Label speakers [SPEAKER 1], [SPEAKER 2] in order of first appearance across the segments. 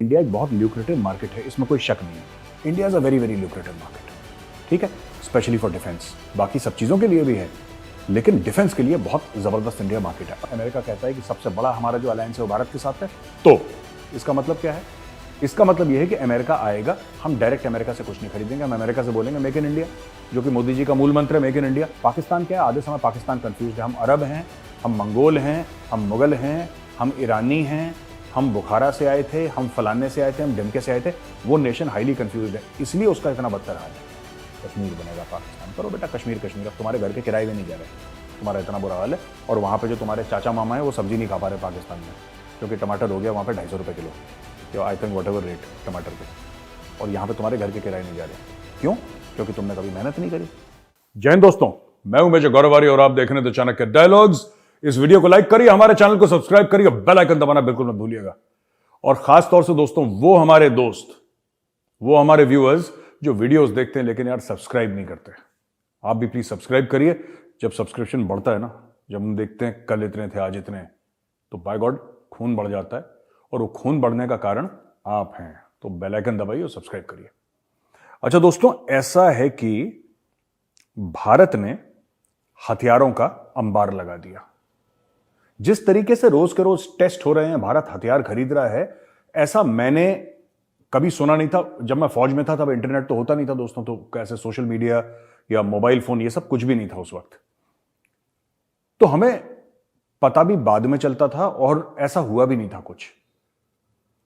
[SPEAKER 1] India एक बहुत lucrative market है, इसमें कोई शक नहीं है। India is a very very lucrative market, ठीक है, स्पेशली फॉर डिफेंस। बाकी सब चीज़ों के लिए भी है, लेकिन डिफेंस के लिए बहुत ज़बरदस्त इंडिया मार्केट है। अमेरिका कहता है कि सबसे बड़ा हमारा जो अलायंस है वो भारत के साथ है, तो इसका मतलब क्या है? इसका मतलब यह है कि अमेरिका आएगा, हम डायरेक्ट अमेरिका से कुछ नहीं खरीदेंगे, हम अमेरिका से बोलेंगे मेक इन इंडिया, जो कि मोदी जी का मूल मंत्र है, मेक इन इंडिया। पाकिस्तान क्या है? आधे समय पाकिस्तान कंफ्यूज है। हम अरब हैं, हम मंगोल हैं, हम मुगल हैं, हम ईरानी हैं, हम बुखारा से आए थे, हम फलाने से आए थे, हम डिमके से आए थे। वो नेशन हाईली कंफ्यूज है, इसलिए उसका इतना बदतर हाल है। कश्मीर बनेगा पाकिस्तान, करो बेटा कश्मीर कश्मीर, अब तुम्हारे घर के किराए भी नहीं जा रहे, तुम्हारा इतना बुरा हाल है। और वहाँ पे जो तुम्हारे चाचा मामा है वो सब्जी नहीं खा पा रहे पाकिस्तान में, क्योंकि टमाटर हो गया वहाँ पे 250 रुपये kilo, I think what ever rate टमाटर पे, और यहाँ पे तुम्हारे घर के किराए नहीं जा रहे। क्यों? क्योंकि तुमने कभी मेहनत नहीं करी। जय हिंद दोस्तों, मैं हूं मेजर गौरवारी और आप देख रहे हैं द चाणक्य डायलॉग्स। इस वीडियो को लाइक करिए, हमारे चैनल को सब्सक्राइब करिए, बेल आइकन दबाना बिल्कुल मत भूलिएगा। और खास तौर से दोस्तों, वो हमारे दोस्त, वो हमारे व्यूअर्स जो वीडियोस देखते हैं लेकिन यार सब्सक्राइब नहीं करते, आप भी प्लीज सब्सक्राइब करिए। जब सब्सक्रिप्शन बढ़ता है ना, जब हम देखते हैं कल इतने थे आज इतने, तो बाय गॉड खून बढ़ जाता है, और वो खून बढ़ने का कारण आप हैं। तो बेल आइकन दबाइए और सब्सक्राइब करिए। अच्छा दोस्तों, ऐसा है कि भारत ने हथियारों का अंबार लगा दिया। जिस तरीके से रोज के रोज टेस्ट हो रहे हैं, भारत हथियार खरीद रहा है, ऐसा मैंने कभी सुना नहीं था। जब मैं फौज में था तब इंटरनेट तो होता नहीं था दोस्तों, तो कैसे सोशल मीडिया या मोबाइल फोन ये सब कुछ भी नहीं था उस वक्त, तो हमें पता भी बाद में चलता था, और ऐसा हुआ भी नहीं था कुछ।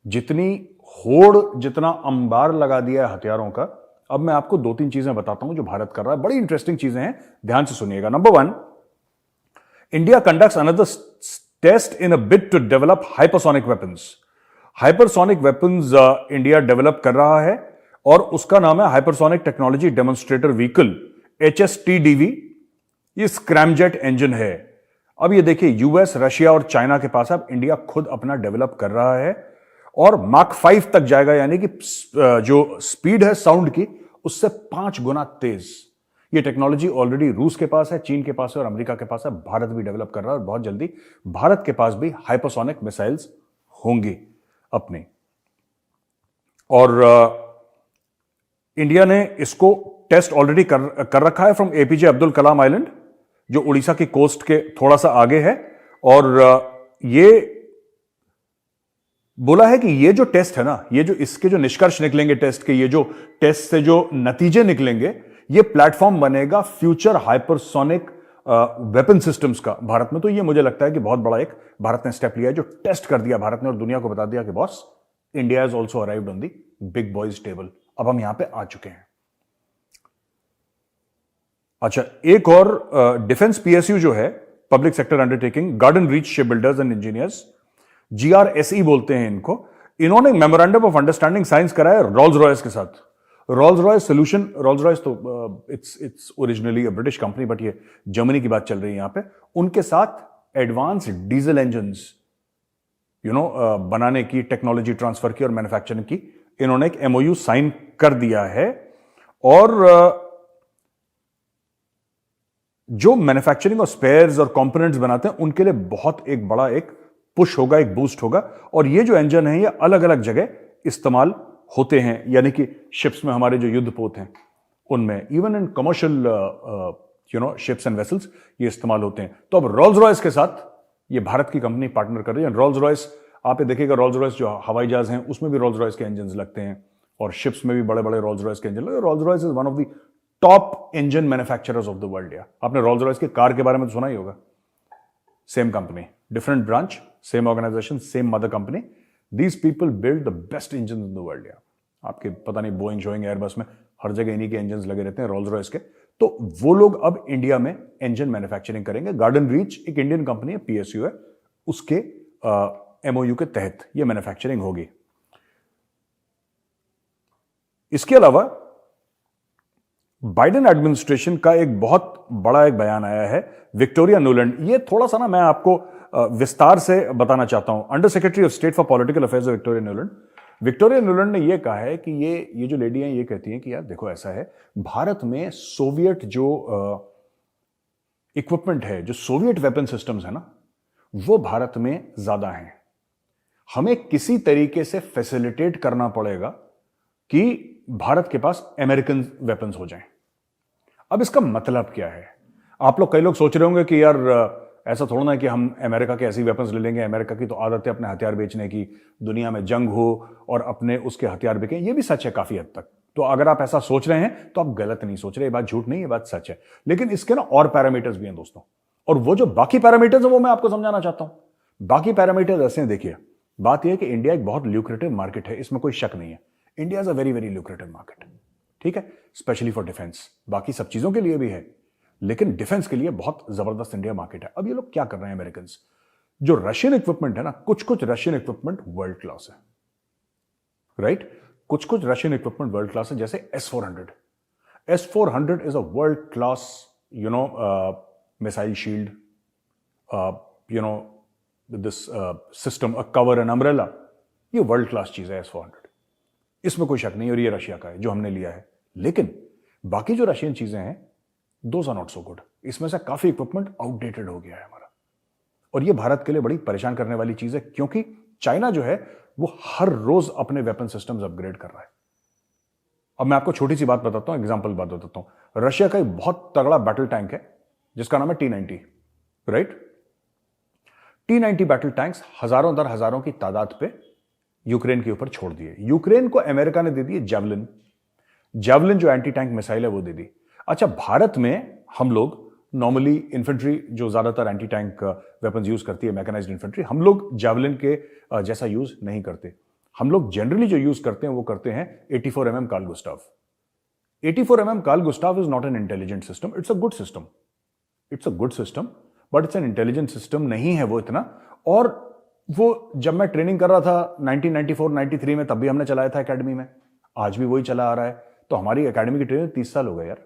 [SPEAKER 1] जितनी होड़, जितना अंबार लगा दिया है हथियारों का, अब मैं आपको 2-3 चीजें बताता हूं जो भारत कर रहा है। बड़ी इंटरेस्टिंग चीजें हैं, ध्यान से सुनिएगा। Number 1, India conducts another test in a bid to develop hypersonic weapons. Hypersonic weapons India develop कर रहा है, और उसका नाम है hypersonic technology demonstrator vehicle, HSTDV। ये स्क्रैमजेट इंजन है। अब ये देखिए, यूएस, रशिया और चाइना के पास, अब इंडिया खुद अपना डेवलप कर रहा है, और मार्क 5 तक जाएगा, यानी कि जो स्पीड है साउंड की, उससे 5 गुना तेज। ये टेक्नोलॉजी ऑलरेडी रूस के पास है, चीन के पास है और अमेरिका के पास है। भारत भी डेवलप कर रहा है, और बहुत जल्दी भारत के पास भी हाइपरसोनिक मिसाइल्स होंगी अपनी। और इंडिया ने इसको टेस्ट ऑलरेडी कर रखा है from APJ Abdul Kalam island, जो उड़ीसा की कोस्ट के थोड़ा सा आगे है। और ये बोला है कि ये जो टेस्ट है ना, ये जो इसके जो निष्कर्ष निकलेंगे टेस्ट के, ये जो टेस्ट से जो नतीजे निकलेंगे, ये प्लेटफॉर्म बनेगा फ्यूचर हाइपरसोनिक वेपन सिस्टम्स का भारत में। तो ये मुझे लगता है कि बहुत बड़ा एक भारत ने स्टेप लिया है, जो टेस्ट कर दिया भारत ने और दुनिया को बता दिया कि boss, India is also arrived on the big boys table. अब हम यहां पे आ चुके हैं। अच्छा, एक और डिफेंस PSU जो है, public sector undertaking, Garden Reach Ship Builders and Engineers, GRSE बोलते हैं इनको। इन्होंने मेमोरेंडम ऑफ अंडरस्टैंडिंग साइंस कराया रोल्स रॉयस के साथ। Rolls Royce solution, Rolls Royce तो it's originally a British company, but ये जर्मनी की बात चल रही है यहां पे। उनके साथ एडवांस डीजल इंजन्स बनाने की, टेक्नोलॉजी ट्रांसफर की और मैन्युफैक्चरिंग की इन्होंने एक MOU साइन कर दिया है। और जो मैन्युफैक्चरिंग और स्पेयर्स और कंपोनेंट्स बनाते हैं, उनके लिए बहुत एक बड़ा एक पुश होगा, एक बूस्ट होगा। और ये जो इंजन है, ये अलग अलग जगह इस्तेमाल होते हैं, यानी कि शिप्स में, हमारे जो युद्धपोत हैं उनमें, even in commercial ships and vessels ये इस्तेमाल होते हैं। तो अब रोल्स रॉयस के साथ ये भारत की कंपनी पार्टनर कर रही है। रोल्स रॉयस, आप ये देखिएगा, रोल्स रॉयस जो हवाई जहाज हैं उसमें भी रोल्स रॉयस के इंजन लगते हैं, और शिप्स में भी बड़े बड़े रोल्स रॉयस के इंजन लगे। Rolls Royce is one of the top engine manufacturers of the world. या आपने रोल्स रॉयस की कार के बारे में तो सुना ही होगा। Same company, different branch, same organisation, same mother company. These people build the best engine in the world. या आपके पता नहीं, बोइंग, शोइंग, एयरबस में हर जगह इन्हीं के इंजन लगे रहते हैं, रोल्स रॉयस के। तो वो लोग अब इंडिया में इंजन मैन्युफैक्चरिंग करेंगे। गार्डन रीच एक इंडियन कंपनी है, PSU है, उसके MOU के तहत ये मैन्युफैक्चरिंग होगी। इसके अलावा बाइडेन एडमिनिस्ट्रेशन का एक बहुत बड़ा एक बयान आया है। विक्टोरिया नुलैंड, ये थोड़ा सा ना मैं आपको विस्तार से बताना चाहता हूं। Under secretary of state for political affairs Victoria Nuland, Victoria Nuland ने यह कहा है कि ये जो लेडी हैं, ये कहती हैं कि यार देखो, ऐसा है, भारत में सोवियत जो इक्विपमेंट है, जो सोवियत वेपन सिस्टम्स है ना, वो भारत में ज्यादा हैं। हमें किसी तरीके से फैसिलिटेट करना पड़ेगा कि भारत के पास अमेरिकन वेपन्स हो जाएं। अब इसका मतलब क्या है? आप लोग, कई लोग सोच रहे होंगे कि यार ऐसा थोड़ा ना है कि हम अमेरिका के ऐसी वेपन्स ले लेंगे। अमेरिका की तो आदत है अपने हथियार बेचने की, दुनिया में जंग हो और अपने उसके हथियार बिकें। ये भी सच है काफी हद तक। तो अगर आप ऐसा सोच रहे हैं तो आप गलत नहीं सोच रहे। ये बात झूठ नहीं, ये बात सच है। लेकिन इसके ना और पैरामीटर्स भी हैं दोस्तों, और वो जो बाकी पैरामीटर्स हैं वो मैं आपको समझाना चाहता हूं। बाकी पैरामीटर्स ऐसे हैं, देखिए, बात यह है कि इंडिया एक बहुत ल्यूक्रेटिव मार्केट है, इसमें कोई शक नहीं है। India is a very very lucrative market, ठीक है, स्पेशली फॉर डिफेंस। बाकी सब चीजों के लिए भी है, लेकिन डिफेंस के लिए बहुत जबरदस्त इंडिया मार्केट है। अब ये लोग क्या कर रहे हैं अमेरिकन? जो रशियन इक्विपमेंट है ना, कुछ कुछ रशियन इक्विपमेंट वर्ल्ड क्लास है, राइट? कुछ कुछ रशियन इक्विपमेंट वर्ल्ड क्लास है, जैसे S-400। S-400 is a world class missile shield, this system, a cover and umbrella. ये वर्ल्ड क्लास चीज है S-400, इसमें कोई शक नहीं। और ये रशिया का है जो हमने लिया है। लेकिन बाकी जो रशियन चीजें हैं, those are not so good. इसमें से काफी इक्विपमेंट आउटडेटेड हो गया है हमारा, और ये भारत के लिए बड़ी परेशान करने वाली चीज है, क्योंकि चाइना जो है वो हर रोज अपने वेपन सिस्टम्स अपग्रेड कर रहा है। अब मैं आपको छोटी सी बात बताता हूं, एग्जांपल बात बताता हूं। रशिया का एक बहुत तगड़ा बैटल टैंक है जिसका नाम है T-90, right? T-90 battle tanks हजारों दर हजारों की तादाद पे यूक्रेन के ऊपर छोड़ दिए। यूक्रेन को अमेरिका ने दे दी जेवलिन जो एंटी टैंक मिसाइल है वो दे दी। अच्छा, भारत में हम लोग नॉर्मली इन्फेंट्री, जो ज्यादातर एंटी टैंक वेपन्स यूज करती है, मैकेनाइज्ड इन्फेंट्री, हम लोग जेवलिन के जैसा यूज नहीं करते। हम लोग जनरली जो यूज करते हैं वो करते हैं 84 mm Carl Gustav. 84 mm Carl Gustav is not an intelligent system, it's a good system, but it's an intelligent system नहीं है वो इतना। और वो जब मैं ट्रेनिंग कर रहा था 1994-93 में, तब भी हमने चलाया था एकेडमी में, आज भी वही चला आ रहा है। तो हमारी एकेडमी की ट्रेनिंग 30 साल हो गए यार,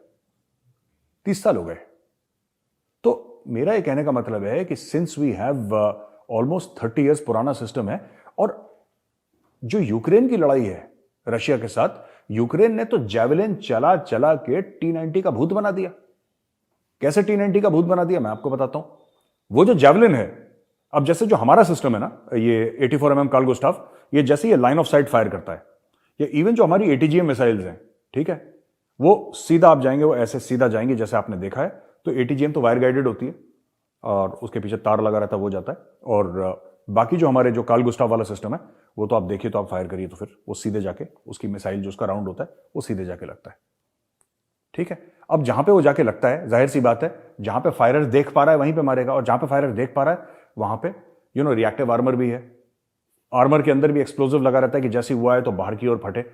[SPEAKER 1] 30 साल हो गए। तो मेरा ये कहने का मतलब है कि since we have almost 30 years पुराना सिस्टम है। और जो यूक्रेन की लड़ाई है रशिया के साथ, यूक्रेन ने तो जेवलिन चला चला के T-90 का भूत बना दिया। कैसे T-90 का भूत बना दिया मैं आपको बताता हूं। वो जो जेवलिन है, अब जैसे जो हमारा सिस्टम है ना, ये 84 mm कार्ल गुस्ताव, ये जैसे ये लाइन ऑफ साइट फायर करता है, या इवन जो हमारी ATGM मिसाइल्स हैं, ठीक है, वो सीधा आप जाएंगे, वो ऐसे सीधा जाएंगे जैसे आपने देखा है। तो ATGM तो वायर गाइडेड होती है और उसके पीछे तार लगा रहता है, वो जाता है। और बाकी जो हमारे जो कार्ल गुस्ताव वाला सिस्टम है, वो तो आप देखिए, तो आप फायर करिए तो फिर वो सीधे जाके उसकी मिसाइल जो उसका राउंड होता है वो सीधे जाके लगता है, ठीक है। अब जहां पे वो जाके लगता है, जाहिर सी बात है, जहां पे फायरर देख पा रहा है वहीं पे मारेगा, और जहां पे फायरर देख पा रहा है वहां पे रिएक्टिव आर्मर भी है। आर्मर के अंदर भी एक्सप्लोजिव लगा रहता है कि जैसे हुआ है तो बाहर की ओर फटे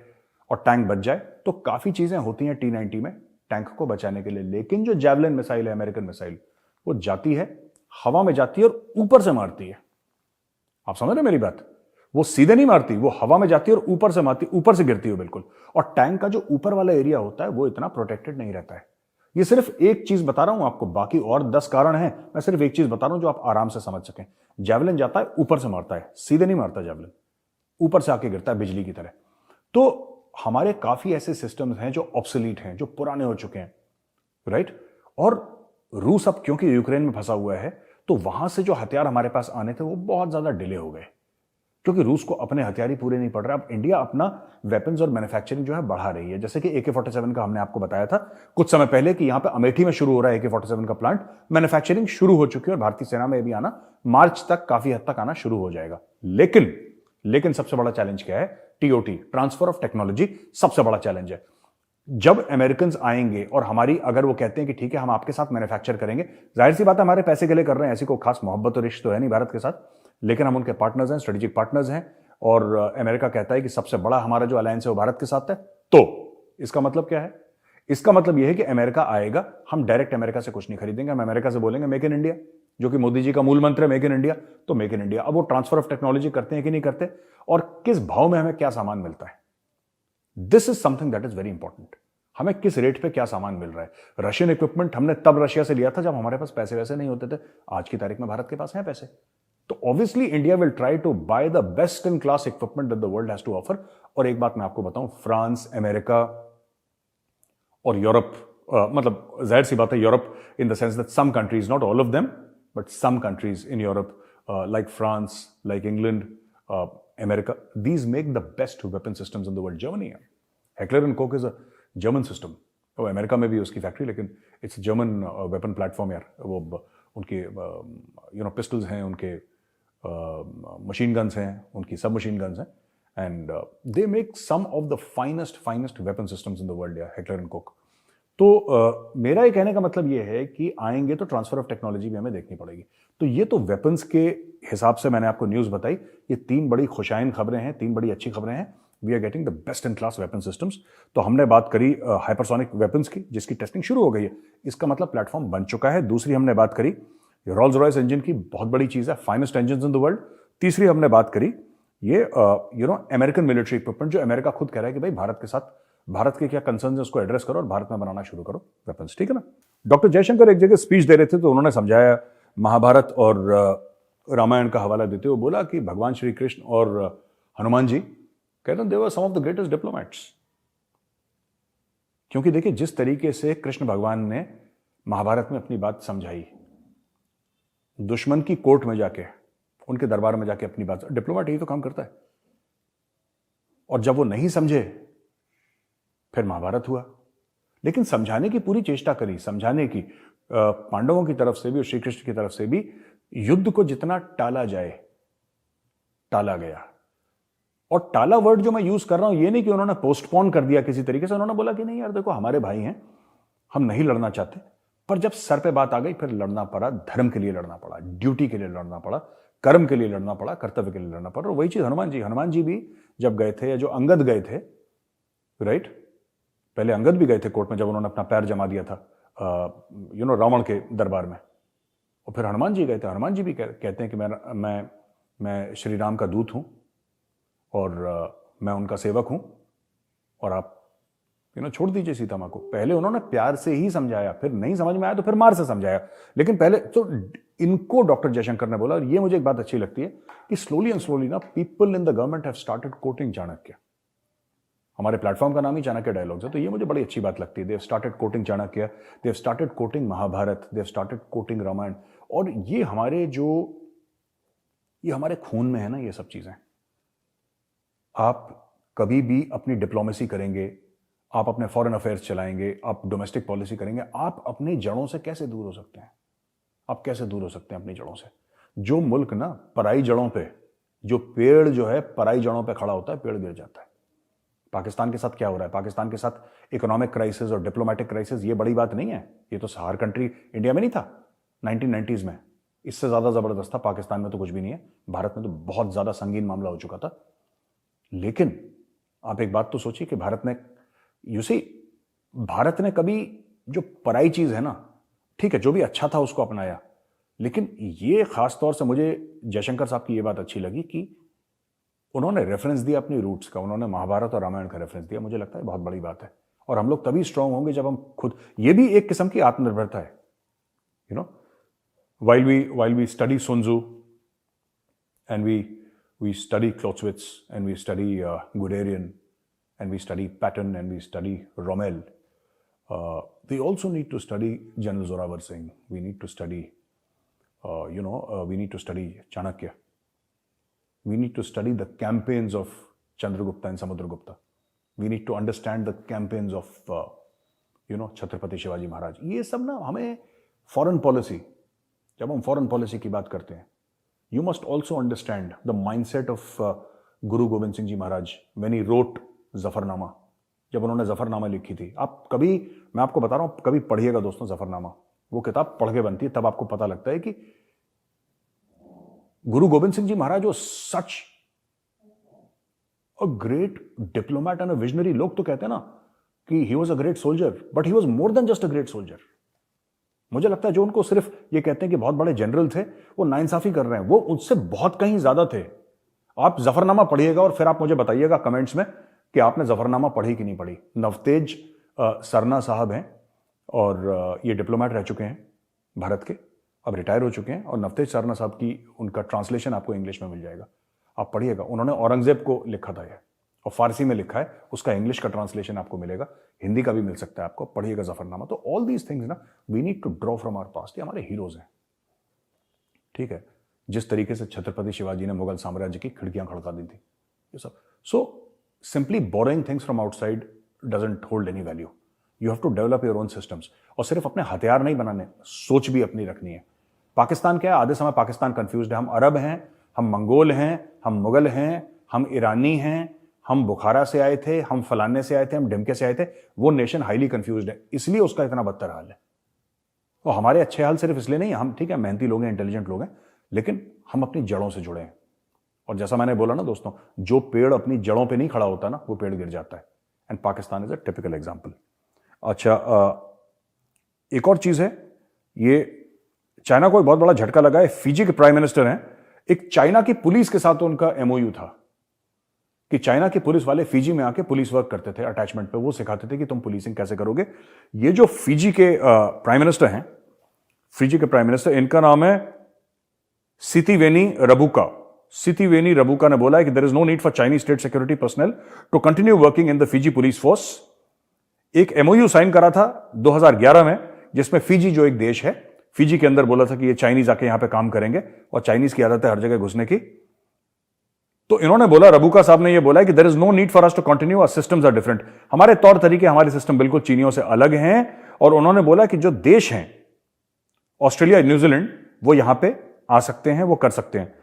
[SPEAKER 1] और टैंक बच जाए। तो काफी चीजें होती हैं T-90 में टैंक को बचाने के लिए। लेकिन जो जेवलिन मिसाइल है, अमेरिकन मिसाइल, वो जाती है, हवा में जाती है और ऊपर से मारती है। आप समझ रहे मेरी बात? वो सीधे नहीं मारती, वो हवा में जाती है और ऊपर से मारती, ऊपर से गिरती है बिल्कुल। और टैंक का जो ऊपर वाला एरिया होता है वो इतना प्रोटेक्टेड नहीं रहता है। ये सिर्फ एक चीज बता रहा हूं आपको, बाकी और 10 कारण हैं, मैं सिर्फ एक चीज बता रहा हूं जो आप आराम से समझ सकें। जेवलिन जाता है, ऊपर से मारता है, सीधे नहीं मारता जेवलिन, ऊपर से आके गिरता है बिजली की तरह। तो हमारे काफी ऐसे सिस्टम्स हैं जो ऑब्सोलीट हैं, जो पुराने हो चुके हैं, राइट? और रूस अब क्योंकि यूक्रेन में फंसा हुआ है, तो वहां से जो हथियार हमारे पास आने थे वो बहुत ज्यादा डिले हो गए, क्योंकि रूस को अपने हथियार ही पूरे नहीं पड़ रहे। अब इंडिया अपना वेपन्स और मैन्युफैक्चरिंग जो है बढ़ा रही है। जैसे कि AK-47 का हमने आपको बताया था कुछ समय पहले कि यहां पे अमेठी में शुरू हो रहा है AK-47 का प्लांट, मैन्युफैक्चरिंग शुरू हो चुकी है और भारतीय सेना में भी आना मार्च तक, काफी हद तक आना शुरू हो जाएगा। लेकिन सबसे बड़ा चैलेंज क्या है? TOT, ट्रांसफर ऑफ टेक्नोलॉजी, सबसे बड़ा चैलेंज है। जब अमेरिकन आएंगे और हमारी, अगर वो कहते हैं कि ठीक है हम आपके साथ मैन्युफैक्चर करेंगे, जाहिर सी बात है हमारे पैसे के लिए कर रहे हैं, ऐसी कोई खास मोहब्बत और रिश्ता तो है नहीं भारत के साथ, लेकिन हम उनके पार्टनर्स हैं, स्ट्रेटेजिक पार्टनर्स हैं। और अमेरिका कहता है कि सबसे बड़ा हमारा जो अलायंस है वो भारत के साथ है। तो इसका मतलब क्या है? इसका मतलब यह है कि अमेरिका आएगा, हम डायरेक्ट अमेरिका से कुछ नहीं खरीदेंगे, हम अमेरिका से बोलेंगे मेक इन इंडिया, जो कि मोदी जी का मूल मंत्र है, मेक इन इंडिया, तो मेक इन इंडिया। अब वो ट्रांसफर ऑफ टेक्नोलॉजी करते हैं कि नहीं करते, और किस भाव में हमें क्या सामान मिलता है, this is something that is very important. हमें किस रेट पे क्या सामान मिल रहा है। रशियन इक्विपमेंट हमने तब रशिया से लिया था जब हमारे पास पैसे वैसे नहीं होते थे, आज की तारीख में भारत के पास हैं पैसे। तो obviously India will try to buy the best in class equipment that the world has to offer. और एक बात मैं आपको बताऊं, फ्रांस, अमेरिका और यूरोप, मतलब जाहिर सी बात है Europe in the sense that some countries, not all of them, but some countries in Europe like France, like England, America, these make the best weapon systems in the world. Germany है, Heckler and Koch is a German system. वो America में भी उसकी factory, लेकिन it's German weapon platform यार. वो उनके pistols हैं, उनके मशीन गन्स हैं, उनकी सब मशीन गन्स हैं, and they make some of the finest weapon systems in the world यार, हेकलर एंड कोक. तो मेरा ये कहने का मतलब ये है कि आएंगे तो ट्रांसफर ऑफ टेक्नोलॉजी भी हमें देखनी पड़ेगी. तो ये तो वेपन्स के हिसाब से मैंने आपको न्यूज़ बताई. ये 3 बड़ी खुशाइन खबरें हैं, 3 बड़ी अच्छी खबरें हैं. We are getting the best in class weapon systems. तो हमने बात करी हाइपरसोनिक वेपन्स की, जिसकी टेस्टिंग शुरू हो गई है. इसका मतलब प्लेटफॉर्म बन चुका है. दूसरी हमने बात करी रोल्स रॉयस इंजन की, बहुत बड़ी चीज़ है, finest engine in the world. तीसरी हमने बात करी ये अमेरिकन मिलिट्री इक्विपमेंट, जो अमेरिका खुद कह रहा है कि भाई भारत के साथ, भारत के क्या कंसर्न है उसको एड्रेस करो और भारत में बनाना शुरू करो वेपन्स. ठीक है ना. डॉक्टर जयशंकर एक जगह स्पीच दे रहे थे तो उन्होंने समझाया, महाभारत और रामायण का हवाला देते हुए बोला कि भगवान श्री कृष्ण और हनुमान जी कहते हैं दे वर सम ऑफ द ग्रेटेस्ट डिप्लोमैट्स. क्योंकि देखिए जिस तरीके से कृष्ण भगवान ने महाभारत में अपनी बात समझाई, दुश्मन की कोर्ट में जाके, उनके दरबार में जाके अपनी बात, डिप्लोमैट यही तो काम करता है. और जब वो नहीं समझे फिर महाभारत हुआ. लेकिन समझाने की पूरी चेष्टा करी, समझाने की, पांडवों की तरफ से भी और श्री कृष्ण की तरफ से भी. युद्ध को जितना टाला जाए टाला गया. और टाला वर्ड जो मैं यूज कर रहा हूं, ये नहीं कि उन्होंने पोस्टपोन कर दिया किसी तरीके से. उन्होंने बोला कि नहीं यार देखो हमारे भाई हैं, हम नहीं लड़ना चाहते. पर जब सर पे बात आ गई फिर लड़ना पड़ा. धर्म के लिए लड़ना पड़ा, ड्यूटी के लिए लड़ना पड़ा, कर्म के लिए लड़ना पड़ा, कर्तव्य के लिए लड़ना पड़ा. और वही चीज हनुमान जी भी जब गए थे, या जो अंगद गए थे, राइट, पहले अंगद भी गए थे कोर्ट में जब उन्होंने अपना पैर जमा दिया था रावण के दरबार में. और फिर हनुमान जी गए थे. हनुमान जी भी कहते हैं कि मैं श्री राम का दूत हूं और मैं उनका सेवक हूं, और आप छोड़ दीजिए सीता मां को. पहले उन्होंने प्यार से ही समझाया, फिर नहीं समझ में आया तो फिर मार से समझाया. लेकिन पहले तो इनको डॉक्टर जयशंकर ने बोला, और ये मुझे एक बात अच्छी लगती है कि स्लोली एंड स्लोली ना people in the government have started quoting Chanakya. हमारे प्लेटफॉर्म का नाम ही चाणक्य डायलॉग्स है, तो ये मुझे बड़ी अच्छी बात लगती है. They have started quoting Chanakya, they have started quoting Mahabharata, they have started quoting Ramayana. और ये हमारे खून में है ना ये सब चीजें. आप कभी भी अपनी डिप्लोमेसी करेंगे, आप अपने फॉरेन अफेयर्स चलाएंगे, आप डोमेस्टिक पॉलिसी करेंगे, आप अपनी जड़ों से कैसे दूर हो सकते हैं? आप कैसे दूर हो सकते हैं अपनी जड़ों से? जो मुल्क ना पराई जड़ों पे, जो पेड़ जो है पराई जड़ों पे खड़ा होता है, पेड़ गिर जाता है. पाकिस्तान के साथ क्या हो रहा है? पाकिस्तान के साथ इकोनॉमिक क्राइसिस और डिप्लोमेटिक क्राइसिस, ये बड़ी बात नहीं है. ये तो हर कंट्री, इंडिया में नहीं था 1990s में, इससे ज्यादा जबरदस्त था. पाकिस्तान में तो कुछ भी नहीं है. भारत में तो बहुत ज्यादा संगीन मामला हो चुका था. लेकिन आप एक बात तो सोचिए कि भारत ने कभी जो पराई चीज है ना, ठीक है, जो भी अच्छा था उसको अपनाया. लेकिन ये खास तौर से मुझे जयशंकर साहब की ये बात अच्छी लगी कि उन्होंने रेफरेंस दिया अपनी रूट्स का. उन्होंने महाभारत और रामायण का रेफरेंस दिया. मुझे लगता है बहुत बड़ी बात है. और हम लोग तभी स्ट्रांग होंगे जब हम खुद, ये भी एक किस्म की आत्मनिर्भरता है. while we study Sun Tzu and we study Clausewitz and we study Guderian and we study Patton and we study Rommel, we also need to study General Zorawar Singh. We need to study we need to study Chanakya. We need to study the campaigns of Chandragupta and Samudragupta. We need to understand the campaigns of Chhatrapati Shivaji Maharaj. ये सब ना हमें foreign policy, जब हम foreign policy की बात करते हैं, you must also understand the mindset of Guru Govind Singh ji Maharaj when he wrote Zafarnama. जब उन्होंने जफरनामा लिखी थी, आप कभी, मैं आपको बता रहा हूं, कभी पढ़िएगा दोस्तों जफरनामा. वो किताब पढ़ के बनती है, तब आपको पता लगता है कि गुरु गोविंद सिंह जी महाराज वो such a great diplomat and a visionary. लोग तो कहते हैं ना कि he was a great soldier, but he was more than just a great soldier. मुझे लगता है जो उनको सिर्फ ये कहते हैं कि बहुत बड़े जनरल थे, वो नाइंसाफी कर रहे हैं. वो उससे बहुत कहीं ज्यादा थे. आप जफरनामा पढ़िएगा और फिर आप मुझे बताइएगा कमेंट्स में कि आपने जफरनामा पढ़ी कि नहीं पढ़ी. नवतेज सरना साहब हैं और ये डिप्लोमेट रह चुके हैं भारत के, अब रिटायर हो चुके हैं. और नवतेज सरना साहब की उनका ट्रांसलेशन आपको इंग्लिश में मिल जाएगा, आप पढ़िएगा. उन्होंने औरंगजेब को लिखा था ये, और फारसी में लिखा है, उसका इंग्लिश का ट्रांसलेशन आपको मिलेगा, हिंदी का भी मिल सकता है आपको. पढ़िएगा जफरनामा. तो ऑल दीज थिंग्स ना we need to draw from our past. ये हमारे हीरोज हैं, ठीक है. जिस तरीके से छत्रपति शिवाजी ने मुगल साम्राज्य की खिड़कियां खड़का दी थी, ये सब। So simply borrowing things from outside doesn't hold any value. You have to develop your own systems. और सिर्फ अपने हथियार नहीं बनाने, सोच भी अपनी रखनी है। पाकिस्तान क्या है? आधे समय पाकिस्तान कंफ्यूज्ड है। हम अरब हैं, हम मंगोल हैं, हम मुगल हैं, हम ईरानी हैं, हम बुखारा से आए थे, हम फलाने से आए थे, हम ढिमके से आए थे। वो नेशन हाईली कंफ्यूज्ड है, इसलिए उसका इतना बदतर हाल है। और हमारे अच्छे हाल सिर्फ इसलिए नहीं, हम ठीक है मेहनती लोग हैं, इंटेलिजेंट लोग हैं, लेकिन हम अपनी जड़ों से जुड़े हैं। और जैसा मैंने बोला ना दोस्तों, जो पेड़ अपनी जड़ों पे नहीं खड़ा होता ना, वो पेड़ गिर जाता है। And Pakistan is a typical example. अच्छा, एक और चीज है, ये चाइना को एक बहुत बड़ा झटका लगा है। फिजी के प्राइम मिनिस्टर हैं, एक चाइना की पुलिस के साथ उनका एमओयू था कि चाइना की पुलिस वाले फिजी में आके पुलिस वर्क करते थे, अटैचमेंट पे वो सिखाते थे कि तुम पुलिसिंग कैसे करोगे। ये जो फिजी के प्राइम मिनिस्टर हैं, फिजी के प्राइम मिनिस्टर, इनका नाम है सितिवेनी रबुका। सितिवेनी रबुका ने बोला है कि there is no need for Chinese state security personal to continue working in the Fiji police force. एक एमओयू साइन करा था 2011 में, जिसमें फिजी जो एक देश है, फिजी के अंदर बोला था कि ये चाइनीज आके यहां पे काम करेंगे, और चाइनीज की आदत है हर जगह घुसने की। तो इन्होंने बोला, रबुका साहब ने ये बोला कि there is no need for us to continue, our systems are different. हमारे तौर तरीके, हमारे सिस्टम बिल्कुल चीनियों से अलग हैं। और उन्होंने बोला कि जो देश हैं ऑस्ट्रेलिया, न्यूजीलैंड, वो यहां पे आ सकते हैं, वो कर सकते हैं।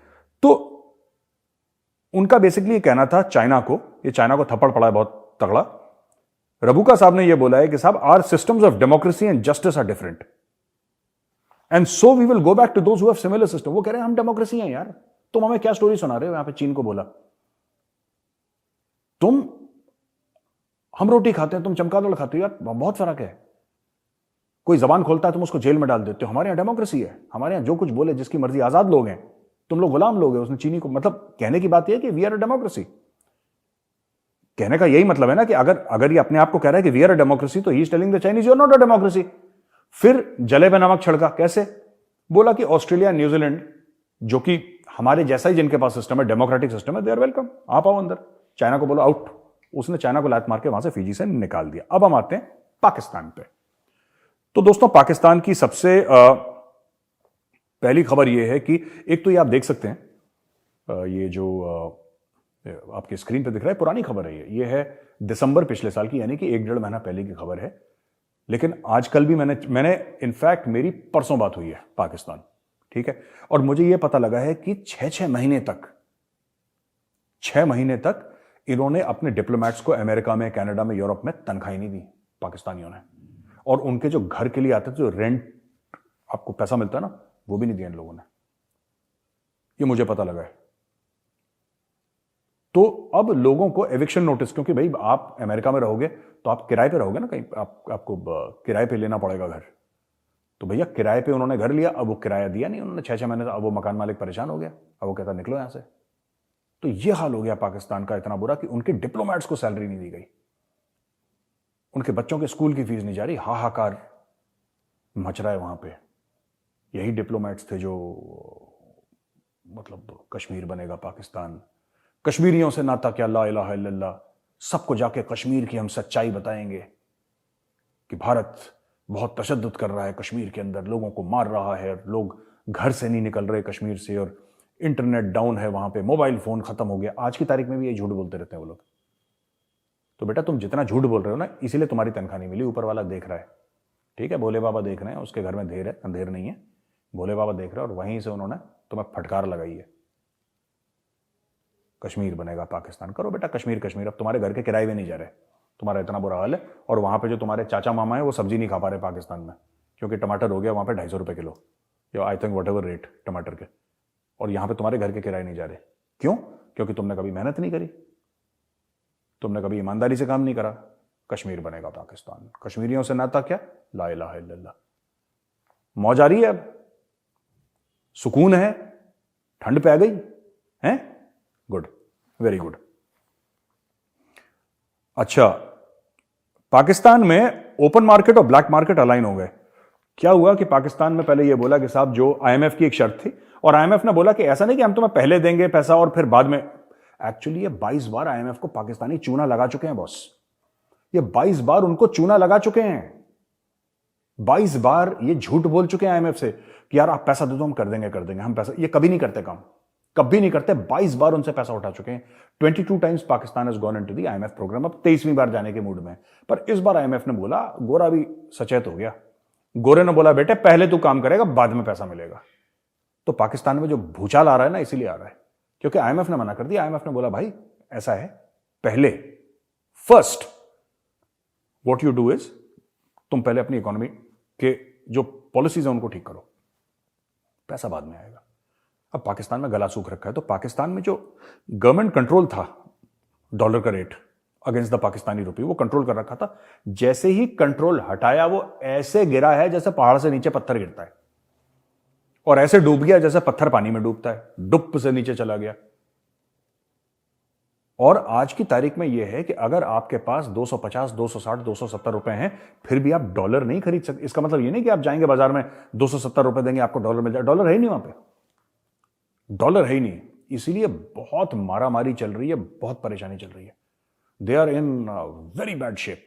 [SPEAKER 1] तो उनका बेसिकली ये कहना था चाइना को, ये चाइना को थप्पड़ पड़ा है बहुत तगड़ा। रबुका साहब ने ये बोला है कि साहब, our systems of democracy and justice are different and so we will go back to those who have similar system. वो कह रहे हैं हम डेमोक्रेसी हैं यार, तुम हमें क्या स्टोरी सुना रहे हो? यहां पे चीन को बोला, हम रोटी खाते हैं, तुम चमगादड़ खाते हो यार, बहुत फर्क है। कोई जबान खोलता है तुम उसको जेल में डाल देते हो। हमारे यहां डेमोक्रेसी है, हमारे यहां जो कुछ बोले, जिसकी मर्जी, आजाद लोग हैं, तुम लोग गुलाम लोग हैं। उसने चीनी को, मतलब कहने की बात यह है कि वी आर अ डेमोक्रेसी। कहने का यही मतलब है ना कि अगर ये अपने आप को कह रहा है कि वी आर अ डेमोक्रेसी, तो he is telling the Chinese you are not a democracy. फिर जले पे नमक छिड़का, कैसे? बोला कि ऑस्ट्रेलिया, न्यूजीलैंड, जो कि हमारे जैसा ही जिनके पास सिस्टम है, डेमोक्रेटिक सिस्टम है, दे आर वेलकम, आप आओ अंदर। चाइना को बोलो आउट। उसने चाइना को लात मार के वहां से फिजी से निकाल दिया। अब हम आते हैं पाकिस्तान पे। तो दोस्तों, पाकिस्तान की सबसे पहली खबर यह है कि एक तो ये आप देख सकते हैं, ये जो आपके स्क्रीन पे दिख रहा है, पुरानी खबर है ये है दिसंबर पिछले साल की, यानी कि 1-1.5 महीना पहले की खबर है। लेकिन आजकल भी मैंने इनफैक्ट मेरी परसों बात हुई है पाकिस्तान, ठीक है, और मुझे यह पता लगा है कि 6 महीने तक इन्होंने अपने डिप्लोमेट्स को अमेरिका में, कनाडा में, यूरोप में तनख्वाही नहीं दी पाकिस्तानियों ने। और उनके जो घर के लिए आते थे, जो रेंट आपको पैसा मिलता है ना, वो भी नहीं दिया इन लोगों ने। ये मुझे पता लगा है। तो अब लोगों को एविक्शन नोटिस, क्योंकि भाई आप अमेरिका में रहोगे तो आप किराए पे रहोगे ना, कहीं आपको किराए पे लेना पड़ेगा घर। तो भैया किराए पे उन्होंने घर लिया, अब वो किराया दिया नहीं उन्होंने 6-6 महीने। अब वो मकान मालिक परेशान हो गया, अब वो कहता निकलो यहां से। तो ये हाल हो गया पाकिस्तान का इतना बुरा कि उनके डिप्लोमेट्स को सैलरी नहीं दी गई, उनके बच्चों के स्कूल की फीस नहीं जा रही। हाहाकार मच रहा है वहां पे। यही डिप्लोमेट्स थे जो, मतलब कश्मीर बनेगा पाकिस्तान, कश्मीरियों से नाता क्या, ला इलाहा इल्लल्लाह, सबको जाके कश्मीर की हम सच्चाई बताएंगे कि भारत बहुत तशद्दुद कर रहा है कश्मीर के अंदर, लोगों को मार रहा है, लोग घर से नहीं निकल रहे कश्मीर से, और इंटरनेट डाउन है वहां पे, मोबाइल फोन खत्म हो गया। आज की तारीख में भी ये झूठ बोलते रहते हैं वो लोग। तो बेटा तुम जितना झूठ बोल रहे हो ना, इसीलिए तुम्हारी तनख्वाह नहीं मिली। ऊपर वाला देख रहा है, ठीक है, भोले बाबा देख रहे हैं, उसके घर में देर है, अंधेर नहीं है, भोले बाबा देख रहे हैं, और वहीं से उन्होंने तुम्हें फटकार लगाई है, कश्मीर बनेगा पाकिस्तान। करो बेटा कश्मीर कश्मीर। अब तुम्हारे घर के किराए भी नहीं जा रहे, तुम्हारा इतना बुरा हाल है। और वहां पे जो तुम्हारे चाचा मामा है वो सब्जी नहीं खा पा रहे पाकिस्तान में, क्योंकि टमाटर हो गया वहां पे 250 रुपए किलो, या I think what ever rate टमाटर के। और यहां पे तुम्हारे घर के किराए नहीं जा रहे। क्यों? क्योंकि तुमने कभी मेहनत नहीं करी, तुमने कभी ईमानदारी से काम नहीं करा। कश्मीर बनेगा पाकिस्तान, कश्मीरियों से नाता क्या, ला इलाहा इल्लल्लाह। मौज आ रही है, अब सुकून है, ठंड पे आ गई है। Good, very good. अच्छा, पाकिस्तान में ओपन मार्केट और ब्लैक मार्केट अलाइन हो गए। क्या हुआ कि पाकिस्तान में पहले यह बोला कि साहब, जो आईएमएफ की एक शर्त थी, और आईएमएफ ने बोला कि ऐसा नहीं कि हम तुम्हें पहले देंगे पैसा और फिर बाद में। एक्चुअली ये 22 बार आईएमएफ को पाकिस्तानी चूना लगा चुके हैं बॉस। ये 22 बार उनको चूना लगा चुके हैं, 22 बार ये झूठ बोल चुके हैं आईएमएफ से कि यार आप पैसा दे दो, हम कर देंगे हम पैसा, ये कभी नहीं करते काम, कभी नहीं करते। 22 बार उनसे पैसा उठा चुके हैं। 22 times Pakistan has gone into the IMF programme, अब 23वीं बार जाने के मूड में। पर इस बार आईएमएफ ने बोला, गोरा भी सचेत हो गया, गोरे ने बोला बेटे पहले तू काम करेगा बाद में पैसा मिलेगा। तो पाकिस्तान में जो भूचाल आ रहा है ना, इसीलिए आ रहा है क्योंकि आईएमएफ ने मना कर दिया। आईएमएफ ने बोला भाई ऐसा है, पहले first what you do is, तुम पहले अपनी इकोनॉमी के जो पॉलिसीज है उनको ठीक करो, पैसा बाद में आएगा। अब पाकिस्तान में गला सूख रखा है, तो पाकिस्तान में जो गवर्नमेंट कंट्रोल था डॉलर का रेट अगेंस्ट द पाकिस्तानी रुपी, वो कंट्रोल कर रखा था। जैसे ही कंट्रोल हटाया वो ऐसे गिरा है जैसे पहाड़ से नीचे पत्थर गिरता है, और ऐसे डूब गया जैसे पत्थर पानी में डूबता है, डुप से नीचे चला गया। और आज की तारीख में यह है कि अगर आपके पास 250, 260, 270 रुपए हैं, फिर भी आप डॉलर नहीं खरीद सकते। इसका मतलब यह नहीं कि आप जाएंगे बाजार में 270 रुपए देंगे आपको डॉलर मिल जाए, डॉलर है ही नहीं वहां पे, डॉलर है ही नहीं। इसीलिए बहुत मारामारी चल रही है, बहुत परेशानी चल रही है। They are in very bad shape,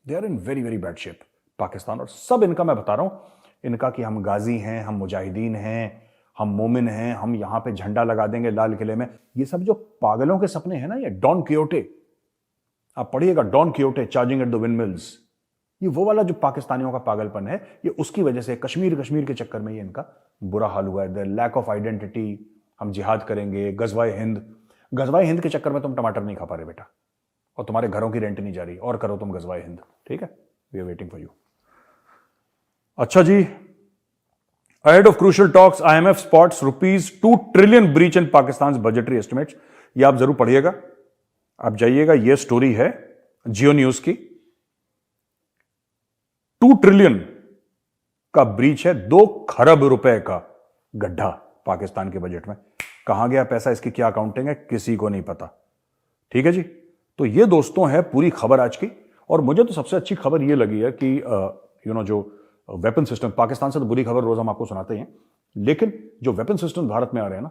[SPEAKER 1] they are in very very bad shape Pakistan. और सब इनका मैं बता रहा हूं, इनका कि हम गाजी हैं, हम मुजाहिदीन हैं, हम मोमिन हैं, हम यहां पे झंडा लगा देंगे लाल किले में, ये सब जो पागलों के सपने हैं ना, ये डॉन कियोटे, आप पढ़िएगा Don Quixote charging at the windmills, ये वो वाला जो पाकिस्तानियों का पागलपन है, ये उसकी वजह से कश्मीर के चक्कर में ये इनका बुरा हाल हुआ है। द लैक ऑफ आइडेंटिटी, हम जिहाद करेंगे, गजवाए हिंद के चक्कर में तुम टमाटर नहीं खा पा रहे बेटा, और तुम्हारे घरों की रेंट नहीं जा रही, और करो तुम गजवाए हिंद, ठीक है, we are waiting for you. अच्छा जी, ahead of crucial talks IMF spots ₹2 trillion breach in Pakistan budgetary estimates. ये आप जरूर पढ़िएगा, आप जाइएगा, ये स्टोरी है जियो न्यूज की। 2 ट्रिलियन का ब्रीच है, 2 खरब रुपए का गड्ढा पाकिस्तान के बजट में। कहां गया पैसा, इसकी क्या अकाउंटिंग है, किसी को नहीं पता, ठीक है जी। तो ये दोस्तों है पूरी खबर आज की। और मुझे तो सबसे अच्छी खबर ये लगी है कि जो वेपन सिस्टम, पाकिस्तान से तो बुरी खबर रोज हम आपको सुनाते हैं, लेकिन जो वेपन सिस्टम भारत में आ रहे हैं ना,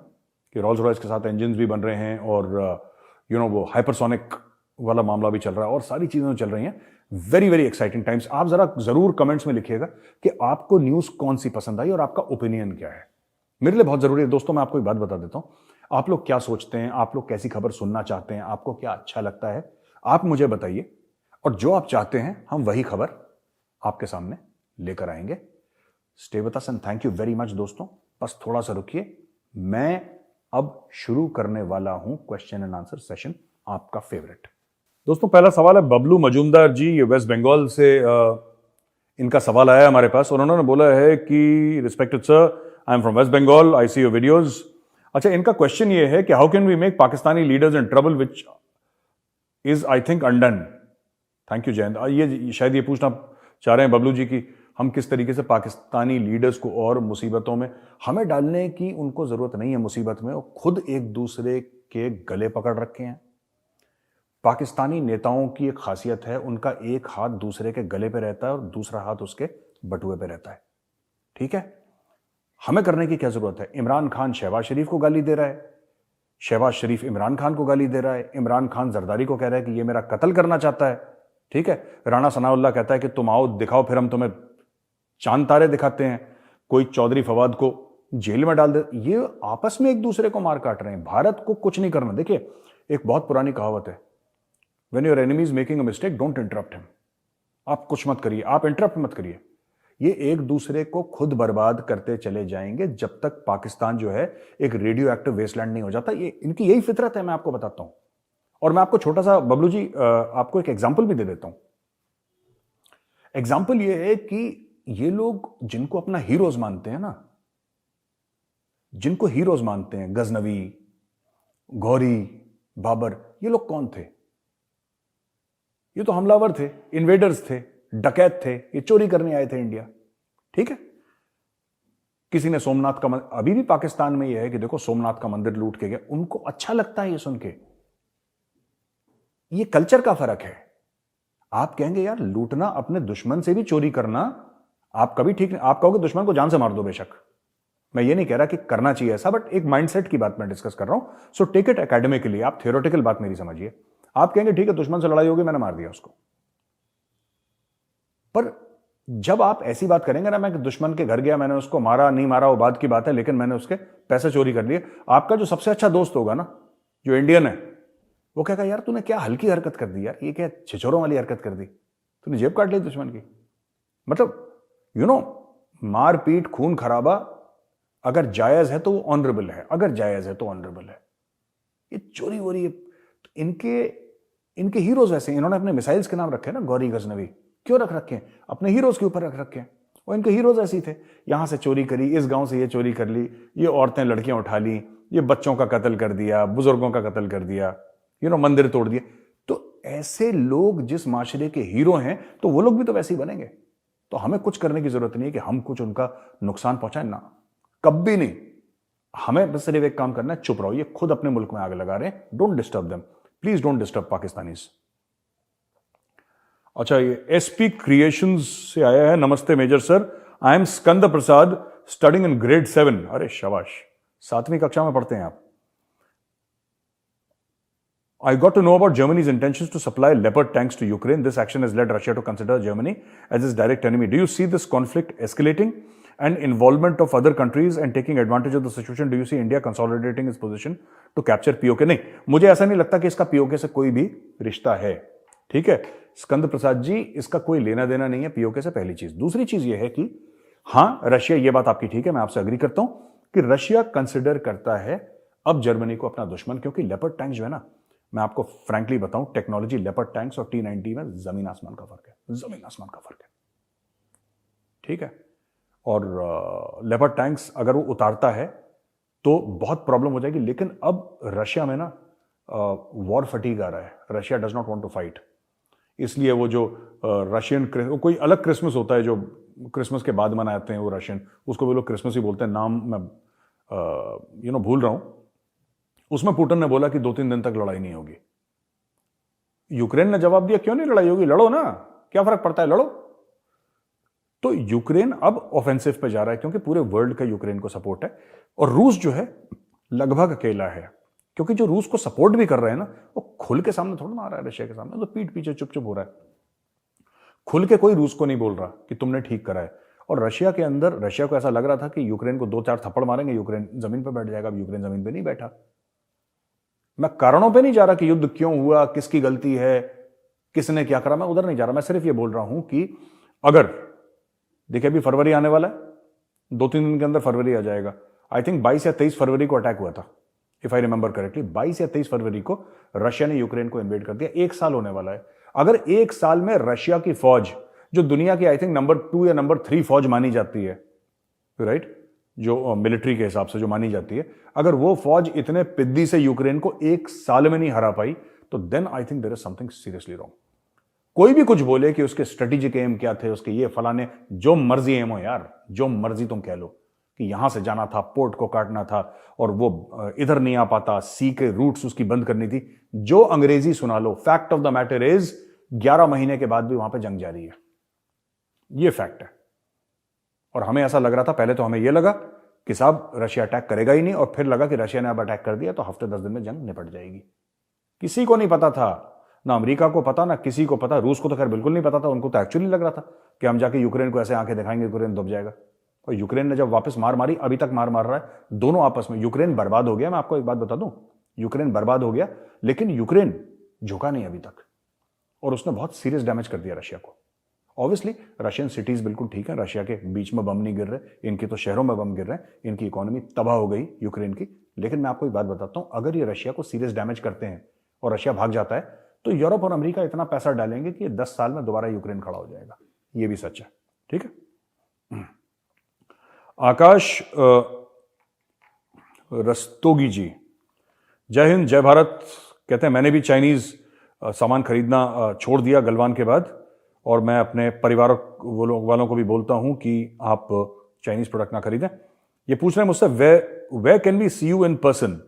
[SPEAKER 1] कि रोल्स रॉयस के साथ इंजन भी बन रहे हैं, और वो हाइपरसोनिक वाला मामला भी चल रहा है, और सारी चीजें चल रही हैं। Very very exciting times. आप जरा जरूर कमेंट्स में लिखिएगा कि आपको न्यूज कौन सी पसंद आई और आपका ओपिनियन क्या है, मेरे लिए बहुत जरूरी है दोस्तों। मैं आपको एक बात बता देता हूं, आप लोग क्या सोचते हैं, आप लोग कैसी खबर सुनना चाहते हैं, आपको क्या अच्छा लगता है, आप मुझे बताइए, और जो आप चाहते हैं हम वही खबर आपके सामने लेकर आएंगे। Stay with us and thank you very much दोस्तों। बस थोड़ा सा रुकिए, मैं अब शुरू करने वाला हूं क्वेश्चन एंड आंसर सेशन, आपका फेवरेट। दोस्तों पहला सवाल है बबलू मजूमदार जी, ये वेस्ट बंगाल से इनका सवाल आया हमारे पास, और उन्होंने बोला है कि respected sir, I am from West Bengal, I see your videos. अच्छा, इनका क्वेश्चन ये है कि how can we make Pakistani leaders in trouble which is I think undone. Thank you Jayant. ये शायद ये पूछना चाह रहे हैं बबलू जी की हम किस तरीके से पाकिस्तानी लीडर्स को और मुसीबतों में, हमें डालने की उनको जरूरत नहीं है मुसीबत में, वो खुद एक दूसरे के गले पकड़ रखे हैं। पाकिस्तानी नेताओं की एक खासियत है, उनका एक हाथ दूसरे के गले पे रहता है और दूसरा हाथ उसके बटुए पे रहता है, ठीक है। हमें करने की क्या जरूरत है। इमरान खान शहबाज शरीफ को गाली दे रहा है, शहबाज शरीफ इमरान खान को गाली दे रहा है, इमरान खान जरदारी को कह रहा है कि ये मेरा कत्ल करना चाहता है, ठीक है। राणा सनाउल्लाह कहता है कि तुम आओ दिखाओ, फिर हम तुम्हें चांद तारे दिखाते हैं। कोई चौधरी फवाद को जेल में डाल दे। ये आपस में एक दूसरे को मार काट रहे हैं, भारत को कुछ नहीं करना। देखिए, एक बहुत पुरानी कहावत है, when your enemy is making a mistake don't interrupt him. आप कुछ मत करिए, आप इंटरप्ट मत करिए। ये एक दूसरे को खुद बर्बाद करते चले जाएंगे जब तक पाकिस्तान जो है एक रेडियो एक्टिव वेस्टलैंड नहीं हो जाता। ये इनकी यही फितरत है, मैं आपको बताता हूं। और मैं आपको छोटा सा बबलू जी आपको एक एग्जाम्पल भी दे देता हूं। एग्जाम्पल ये है कि ये लोग जिनको अपना हीरोज मानते हैं ना, जिनको हीरोज मानते हैं, गजनवी, गौरी, बाबर, ये लोग कौन थे? ये तो हमलावर थे, इन्वेडर्स थे, डकैत थे, ये चोरी करने आए थे इंडिया, ठीक है। किसी ने सोमनाथ का अभी भी पाकिस्तान में यह है कि देखो सोमनाथ का मंदिर लूट के गया, उनको अच्छा लगता है ये सुन के। ये कल्चर का फर्क है। आप कहेंगे यार लूटना, अपने दुश्मन से भी चोरी करना, आप कभी ठीक नहीं। आप कहोगे दुश्मन को जान से मार दो, बेशक, मैं ये नहीं कह रहा कि करना चाहिए ऐसा, बट एक माइंडसेट की बात मैं डिस्कस कर रहा हूं। सो टेक इट एकेडमिकली, आप थियोरेटिकल बात मेरी समझिए। आप कहेंगे ठीक है दुश्मन से लड़ाई होगी, मैंने मार दिया उसको, पर जब आप ऐसी बात करेंगे ना, मैं दुश्मन के घर गया, मैंने उसको मारा नहीं मारा वो बात की बात है, लेकिन मैंने उसके पैसे चोरी कर लिए, आपका जो सबसे अच्छा दोस्त होगा ना, जो इंडियन है, वो कहेगा यार तूने क्या हल्की हरकत कर दी यार, ये क्या छिछोरों वाली हरकत कर दी, तूने जेब काट ली दुश्मन की। मतलब मारपीट खून खराबा अगर जायज है तो वो ऑनरेबल है, अगर जायज है तो ऑनरेबल है। ये चोरी वोरी, इनके हीरोज वैसे, इन्होंने अपने मिसाइल्स के नाम रखे हैं ना, गौरी गजनवी, क्यों रख रखे हैं? अपने हीरोज के ऊपर रख रखे हैं। और इनके हीरोज ऐसे थे, यहां से चोरी करी, इस गांव से ये चोरी कर ली, ये औरतें लड़कियां उठा ली, ये बच्चों का कत्ल कर दिया, बुजुर्गों का कत्ल कर दिया, मंदिर तोड़ दिए। तो ऐसे लोग जिस माशरे के हीरो हैं, तो वो लोग भी तो वैसे ही बनेंगे। तो हमें कुछ करने की जरूरत नहीं है कि हम कुछ उनका नुकसान पहुंचाएं ना, कभी नहीं। हमें बस सिर्फ एक काम करना है, चुप रहो, ये खुद अपने मुल्क में आग लगा रहे हैं, don't disturb them, please don't disturb Pakistanis. अच्छा, ये एसपी क्रिएशंस से आया है, नमस्ते major sir, I am Skand Prasad, studying in grade 7। अरे शाबाश, 7वीं कक्षा में पढ़ते हैं आप। I got to know about Germany's intentions to supply Leopard tanks to Ukraine. This action has led Russia to consider Germany as its direct enemy. Do you see this conflict escalating and involvement of other countries and taking advantage of the situation? Do you see India consolidating its position to capture POK? नहीं, मुझे ऐसा नहीं लगता कि इसका POK से कोई भी रिश्ता है। ठीक है स्कंद प्रसाद जी, इसका कोई लेना देना नहीं है POK से, पहली चीज। दूसरी चीज यह है कि हाँ, रशिया, ये बात आपकी ठीक है, मैं आपसे अग्री करता हूं कि रशिया कंसिडर करता है अब जर्मनी को अपना दुश्मन, क्योंकि लेपर्ड टैंक जो है ना, मैं आपको फ्रैंकली बताऊं, टेक्नोलॉजी लेपर्ड टैंक्स और T-90 में जमीन आसमान का फर्क है, जमीन आसमान का फर्क है। ठीक है, और लेपर्ड टैंक्स अगर वो उतारता है तो बहुत प्रॉब्लम हो जाएगी। लेकिन अब रशिया में ना वॉर फटीग आ रहा है, Russia does not want to fight, इसलिए वो जो रशियन, कोई अलग क्रिसमस होता है जो क्रिसमस के बाद मनाते हैं वो रशियन, उसको वो लोग क्रिसमस ही बोलते हैं, नाम मैं भूल रहा हूं। उसमें पुतिन ने बोला कि 2-3 दिन तक लड़ाई नहीं होगी। यूक्रेन ने जवाब दिया, क्यों नहीं लड़ाई होगी, लड़ो ना, क्या फर्क पड़ता है, लड़ो। तो यूक्रेन अब ऑफेंसिव पे जा रहा है, क्योंकि पूरे वर्ल्ड का यूक्रेन को सपोर्ट है। और रूस जो है लगभग अकेला है, क्योंकि जो रूस को सपोर्ट भी कर रहे हैं ना, वो खुल के सामने थोड़ा ना आ रहा है रशिया के सामने, तो पीठ पीछे चुप चुप हो रहा है। खुल के कोई रूस को नहीं बोल रहा कि तुमने ठीक करा है। और रशिया के अंदर, रशिया को ऐसा लग रहा था कि यूक्रेन को 2-4 थप्पड़ मारेंगे, यूक्रेन जमीन पर बैठ जाएगा। अब यूक्रेन जमीन पर नहीं बैठा। मैं कारणों पे नहीं जा रहा कि युद्ध क्यों हुआ, किसकी गलती है, किसने क्या करा, मैं उधर नहीं जा रहा। मैं सिर्फ ये बोल रहा हूं कि अगर देखिए अभी फरवरी आने वाला है, 2-3 दिन के अंदर फरवरी आ जाएगा। आई थिंक 22 या 23 फरवरी को अटैक हुआ था, इफ आई रिमेंबर करेक्टली। 22 या 23 फरवरी को रशिया ने यूक्रेन को इन्वेड कर दिया। 1 साल होने वाला है। अगर 1 साल में रशिया की फौज, जो दुनिया की आई थिंक नंबर 2 या नंबर 3 फौज मानी जाती है, राइट, जो मिलिट्री के हिसाब से जो मानी जाती है, अगर वो फौज इतने पिद्दी से यूक्रेन को 1 साल में नहीं हरा पाई, तो then I think there is something seriously wrong. कोई भी कुछ बोले कि उसके स्ट्रेटेजिक एम क्या थे, उसके ये फलाने, जो मर्जी एम हो यार, जो मर्जी तुम कह लो कि यहां से जाना था, पोर्ट को काटना था, और वो इधर नहीं आ पाता, सी के रूट्स उसकी बंद करनी थी, जो अंग्रेजी सुना लो। Fact of the matter is 11 महीने के बाद भी वहां पर जंग जारी है, ये फैक्ट है। और हमें ऐसा लग रहा था, पहले तो हमें यह लगा कि साहब रशिया अटैक करेगा ही नहीं, और फिर लगा कि रशिया ने अब अटैक कर दिया तो हफ्ते 10 दिन में जंग निपट जाएगी। किसी को नहीं पता था, ना अमेरिका को पता, ना किसी को पता। रूस को तो खैर बिल्कुल नहीं पता था, उनको तो एक्चुअली लग रहा था कि हम जाके यूक्रेन को ऐसे आंखें दिखाएंगे, यूक्रेन दब जाएगा। और यूक्रेन ने जब वापस मार मारी, अभी तक मार रहा है दोनों आपस में। यूक्रेन बर्बाद हो गया, मैं आपको एक बात बता दूं, यूक्रेन बर्बाद हो गया, लेकिन यूक्रेन झुका नहीं अभी तक, और उसने बहुत सीरियस डैमेज कर दिया रशिया को। ऑब्वियसली रशियन सिटीज बिल्कुल ठीक है, रशिया के बीच में बम नहीं गिर रहे, इनके तो शहरों में बम गिर रहे हैं, इनकी इकोनॉमी तबाह हो गई यूक्रेन की। लेकिन मैं आपको एक बात बताता हूं, अगर ये रशिया को सीरियस डैमेज करते हैं और रशिया भाग जाता है, तो यूरोप और अमेरिका इतना पैसा डालेंगे कि 10 साल में दोबारा यूक्रेन खड़ा हो जाएगा। ये भी सच है। ठीक है। आकाश रस्तोगी जी, जय हिंद जय भारत, कहते हैं मैंने भी चाइनीज सामान खरीदना छोड़ दिया गलवान के बाद, और मैं अपने परिवार वालों को भी बोलता हूं कि आप चाइनीज प्रोडक्ट ना खरीदें। ये पूछ रहे हैं मुझसे, वे can we see you in person,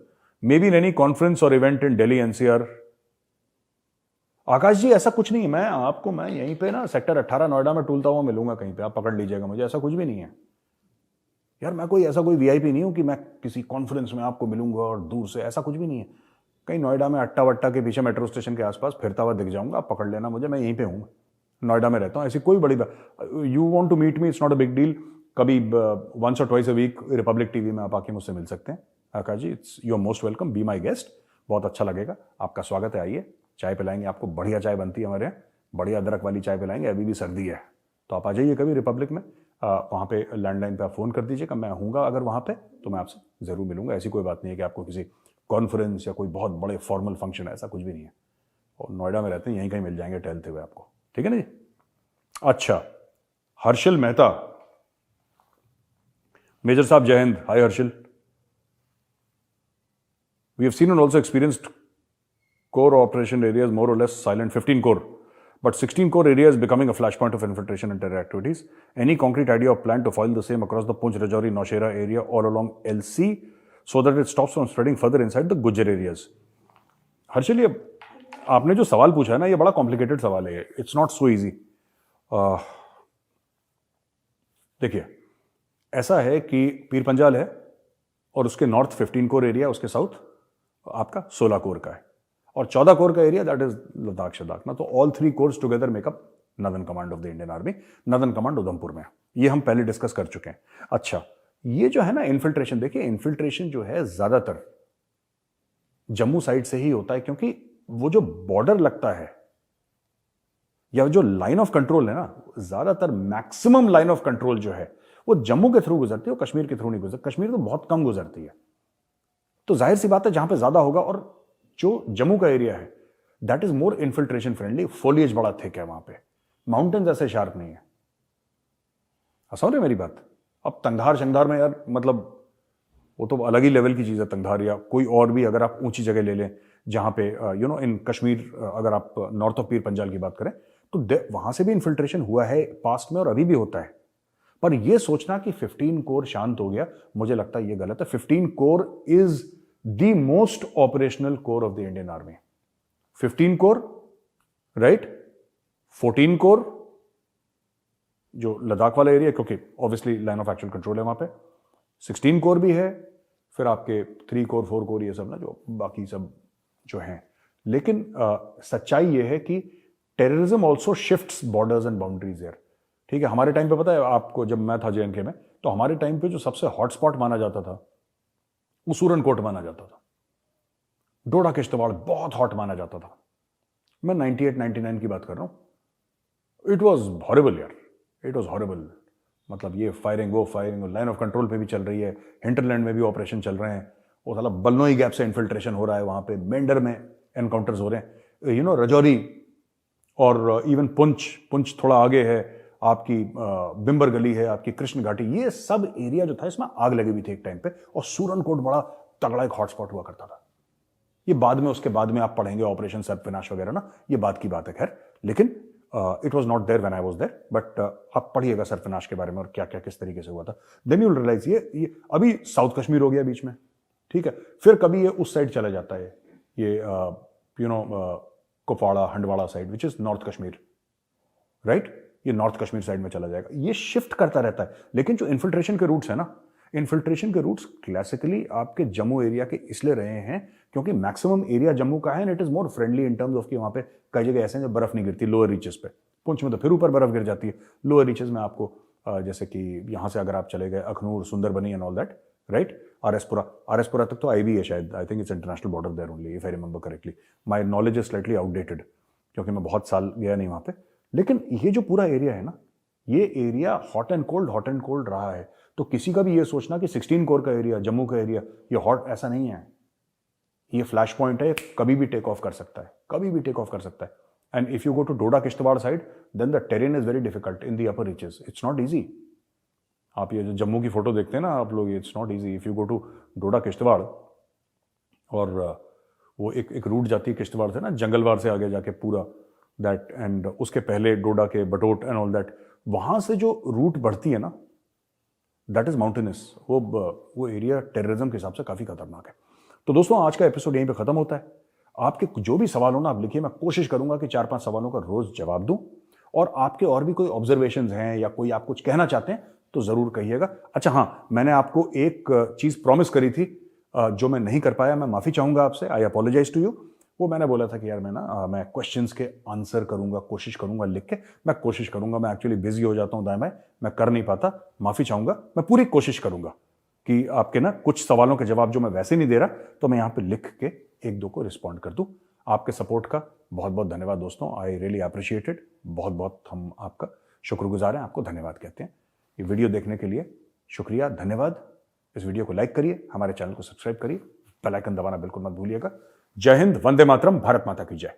[SPEAKER 1] maybe in any conference और event in Delhi NCR. Akash ji ऐसा कुछ नहीं है, मैं यहीं पे ना सेक्टर 18 नोएडा में टूलता हुआ मिलूंगा कहीं पे, आप पकड़ लीजिएगा मुझे, ऐसा कुछ भी नहीं है यार। मैं कोई ऐसा कोई वीआईपी नहीं हूं कि मैं किसी कॉन्फ्रेंस में आपको मिलूंगा और दूर से, ऐसा कुछ भी नहीं है। कहीं नोएडा में अट्टा वट्टा के पीछे मेट्रो स्टेशन के आसपास फिरता हुआ दिख जाऊंगा, आप पकड़ लेना मुझे, मैं यहीं पे हूं। नोएडा में रहता हूँ, ऐसी कोई बड़ी बात, you want to meet me, it's not a big deal, कभी वंस और twice a week Republic TV में आप आके मुझसे मिल सकते हैं। Akash ji, it's you are most welcome, be my guest, बहुत अच्छा लगेगा, आपका स्वागत है, आइए, चाय पिलाएंगे आपको, बढ़िया चाय बनती है हमारे यहाँ, बढ़िया अदरक वाली चाय पिलाएंगे, अभी भी सर्दी है, तो आप आ जाइए कभी रिपब्लिक में, वहाँ पे लैंडलाइन पे आप फ़ोन कर दीजिएगा, मैं हूँगा अगर वहाँ पे तो मैं आपसे ज़रूर मिलूंगा। ऐसी कोई बात नहीं है कि आपको किसी कॉन्फ्रेंस या कोई बहुत बड़े फॉर्मल फंक्शन है, ऐसा कुछ भी नहीं है, और नोएडा में रहते हैं, यहीं कहीं मिल जाएंगे टहलते हुए आपको, ठीक है ना जी। अच्छा, हर्षल मेहता, मेजर साहब जय हिंद, हाय Harshal. We have seen and also experienced core operation areas more or less silent, 15 core, but 16 core area is becoming a flashpoint of infiltration and terror activities. Any concrete idea or plan to foil the same across the Poonch, Rajouri, Naushera area all along LC so that it stops from spreading further inside the Gujjar areas? Harshal, ये आपने जो सवाल पूछा है ना, ये बड़ा complicated सवाल है, इट्स नॉट सो इजी। देखिए, ऐसा है कि पीर पंजाल है और उसके नॉर्थ 15 कोर एरिया, उसके साउथ आपका 16 कोर का है, और 14 कोर का एरिया दैट इज लद्दाख शद्दाख ना, तो all 3 course together makeup northern command of the Indian army. Northern command Udhampur में, ये हम पहले डिस्कस कर चुके हैं। अच्छा, ये जो है ना इन्फिल्ट्रेशन, देखिए इन्फिल्ट्रेशन जो है ज्यादातर जम्मू साइड से ही होता है, क्योंकि वो जो बॉर्डर लगता है या जो लाइन ऑफ कंट्रोल है ना, ज्यादातर मैक्सिमम लाइन ऑफ कंट्रोल जो है वो जम्मू के थ्रू गुजरती है, वो कश्मीर के थ्रू नहीं गुजरती, कश्मीर तो बहुत कम गुजरती है, तो जाहिर सी बात है जहां पे ज्यादा होगा, और जो जम्मू का एरिया है that is more infiltration friendly, foliage बड़ा थिक है वहां पे, माउंटेन्स ऐसे शार्प नहीं है। समझ रहे मेरी बात? अब तंगधार शंगधार में यार, मतलब वो तो अलग ही लेवल की चीज है, तंगधार या कोई और भी अगर आप ऊंची जगह ले लें, जहां पे यू नो इन कश्मीर, अगर आप नॉर्थ ऑफ पीर पंजाल की बात करें तो वहां से भी इन्फिल्ट्रेशन हुआ है पास्ट में और अभी भी होता है, पर यह सोचना कि 15 कोर शांत हो गया, मुझे लगता है यह गलत है। 15 core is the most operational core of the Indian army. 15 core, right, 14 core जो लद्दाख वाला एरिया, क्योंकि obviously line of actual control है वहां पे, 16 कोर भी है, फिर आपके 3 कोर 4 कोर ये सब ना, जो बाकी सब जो हैं। लेकिन सच्चाई यह है कि terrorism also shifts borders and boundaries यार, ठीक है। हमारे टाइम पे पता है आपको, जब मैं था JNK में, तो हमारे टाइम पे जो सबसे हॉटस्पॉट माना जाता था वो सूरनकोट माना जाता था, डोडा किश्तवाड़ बहुत हॉट माना जाता था। मैं 98-99 की बात कर रहा हूं। इट वॉज हॉरेबल यार, इट वॉज हॉरेबल, मतलब ये फायरिंग वो फायरिंग, लाइन ऑफ कंट्रोल पे भी चल रही है, हिंटरलैंड में भी ऑपरेशन चल रहे हैं, वो साला बलनोई गैप से इन्फिल्ट्रेशन हो रहा है वहां पे, मेंढर में एनकाउंटर्स हो रहे हैं, यू नो रजौरी और इवन पुंछ थोड़ा आगे है, आपकी बिम्बर गली है, आपकी कृष्ण घाटी, ये सब एरिया जो था इसमें आग लगी हुई थी एक टाइम पे, और सूरनकोट बड़ा तगड़ा एक हॉटस्पॉट हुआ करता था। ये बाद में, उसके बाद में आप पढ़ेंगे ऑपरेशन सर्पविनाश वगैरह ना, ये बात की बात है खैर, लेकिन it was not there when I was there, but आप पढ़िएगा सर्पविनाश के बारे में और क्या क्या किस तरीके से हुआ था, देन यू विल रियलाइज ये अभी साउथ कश्मीर हो गया बीच में, ठीक है, फिर कभी ये उस साइड चला जाता है, ये you know Kupwara Handwara side which is north Kashmir, right, ये नॉर्थ कश्मीर साइड में चला जाएगा, ये शिफ्ट करता रहता है। लेकिन जो इन्फिल्ट्रेशन के रूट्स है ना, इन्फिल्ट्रेशन के रूट्स क्लासिकली आपके जम्मू एरिया के इसलिए रहे हैं क्योंकि मैक्सिमम एरिया जम्मू का है and it is more friendly in terms of कि वहां पे कई जगह ऐसे हैं जब बर्फ नहीं गिरती, लोअर रीचेस पे, पुंछ में तो फिर ऊपर बर्फ गिर जाती है, लोअर रीचेस में आपको जैसे कि यहां से अगर आप चले गए Akhnoor, Sundarbani and all that, right, RS Pura तक तो आईवी है शायद, I think it's international border there only if I remember correctly, my knowledge is slightly outdated क्योंकि मैं बहुत साल गया नहीं वहां पे। लेकिन ये जो पूरा एरिया है ना, ये एरिया हॉट एंड कोल्ड रहा है, तो किसी का भी ये सोचना कि 16 कोर का एरिया, जम्मू का एरिया ये हॉट, ऐसा नहीं है, ये फ्लैश पॉइंट है, कभी भी टेक ऑफ कर सकता है, कभी भी टेक ऑफ कर सकता है। And if you go to Doda Kishtwar side then the terrain is very difficult in the upper reaches, it's not easy. आप ये जो जम्मू की फोटो देखते हैं ना आप लोग, it's not easy if you go to Doda Kishtwar, और वो एक रूट जाती है किश्तवाड़ से ना, जंगलवार से आगे जाके पूरा दैट, एंड उसके पहले डोडा के बटोट एंड ऑल दैट, वहां से जो रूट बढ़ती है ना दैट इज माउंटेनस, वो एरिया टेररिज्म के हिसाब से काफी खतरनाक है। तो दोस्तों आज का एपिसोड यहीं पे खत्म होता है। आपके जो भी सवाल हो ना आप लिखिए, मैं कोशिश करूंगा कि 4-5 सवालों का रोज जवाब दूं, और आपके और भी कोई ऑब्जर्वेशंस हैं या कोई आप कुछ कहना चाहते हैं तो जरूर कहिएगा। अच्छा हाँ, मैंने आपको एक चीज प्रॉमिस करी थी जो मैं नहीं कर पाया, मैं माफी चाहूंगा आपसे, आई अपोलोजाइज टू यू। वो मैंने बोला था कि यार मैं क्वेश्चंस के आंसर करूंगा, कोशिश करूंगा लिख के, मैं कोशिश करूंगा, मैं एक्चुअली बिजी हो जाता हूं दाएं बाएं, मैं कर नहीं पाता, माफी चाहूंगा, मैं पूरी कोशिश करूंगा कि आपके ना कुछ सवालों के जवाब जो मैं वैसे नहीं दे रहा तो मैं यहां पे लिख के एक दो को रिस्पॉन्ड कर दूं। आपके सपोर्ट का बहुत बहुत धन्यवाद दोस्तों, आई रियली अप्रिशिएटेड। बहुत बहुत हम आपका शुक्रगुजार हैं, आपको धन्यवाद कहते हैं। ये वीडियो देखने के लिए शुक्रिया, धन्यवाद। इस वीडियो को लाइक करिए, हमारे चैनल को सब्सक्राइब करिए, बेल आइकन दबाना बिल्कुल मत भूलिएगा। जय हिंद, वंदे मातरम, भारत माता की जय।